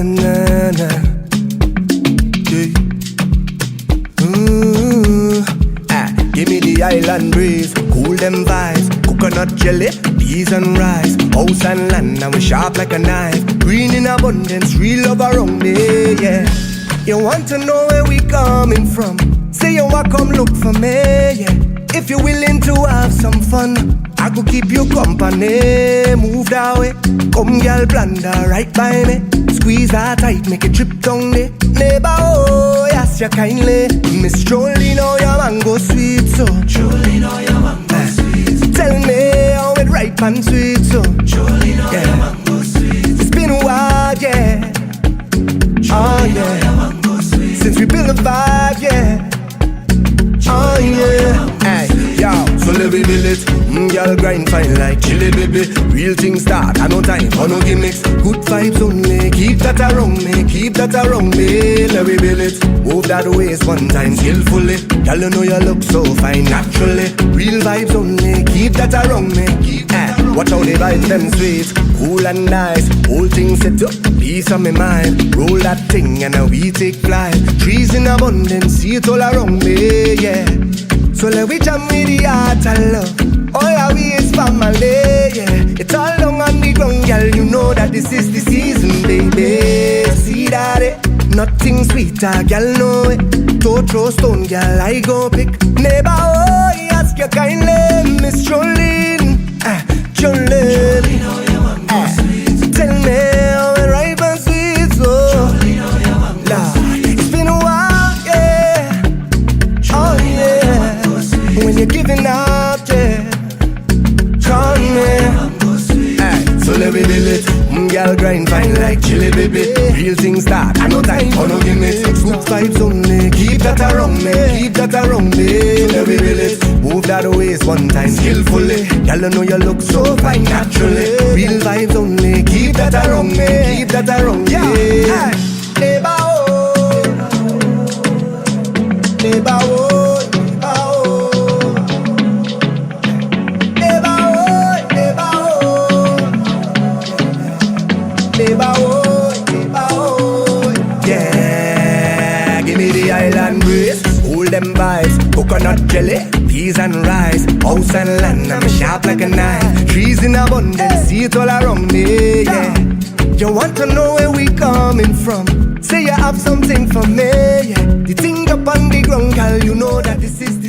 na na na. Give me the island breeze, cool them vibes. Coconut jelly, peas and rice. House and land, and we sharp like a knife. Green in abundance, real love around me, yeah. You want to know where we coming from? Say you want come look for me, yeah. If you're willing to have some fun, I could keep you company. Move that way, come girl, blunder right by me. Squeeze her tight, make it trip down there. Neighbor, oh, yes, you kindly. Miss Jolie, know your mango sweet, so Jolie, know your mango sweet. Tell me how it ripe and sweet, so Jolie, know your mango sweet. It's been a while, yeah. Jolie, know your mango sweet. Since we built a vibe, yeah. Oh yeah, hey, yo, so let me build it. Girl grind fine like chili baby. Real things start, I no time for no gimmicks. Good vibes only, keep that around me. Keep that around me, let me build it. Move that waist one time skillfully. Girl, you know you look so fine naturally. Real vibes only, keep that around me. Watch how the vibes them sweet. Cool and nice, whole thing set up. Peace on my mind, roll that thing and now we take flight. Trees in abundance, see it all around me, yeah. So let we jam with the heart and love. All our we is family, yeah. It's all long on the ground, girl. You know that this is the season, baby. See that nothing sweeter, girl, know it. Don't throw stone, girl, I go pick. Neighbor, oh, he ask you kindly. Miss Jolene, Jolene, know your mango sweet. Tell me how it ripe and sweet, so Jolie, know your mango sweet. it's been a while, yeah. Oh yeah, when you're giving up, yeah. Call me, so let me build it. Girl grind fine like chili baby. Real things start, I no time for no gimmicks. Good vibes only, keep that around me. Keep that around me, let me build it. Move that waist one time skillfully. Girl, you know you look so fine naturally. Real vibes only, keep that around me. Keep that around me, yeah. Neighbor, oh, neighbor, oh. Yeah, give me the island breeze, cool them vibes. Coconut jelly, peas and rice. House and land, I'm sharp like a knife. Trees in abundance, see it all around me, yeah. You want to know where we coming from? Say you have something for me, yeah. The thing up on the ground, girl, you know that this is the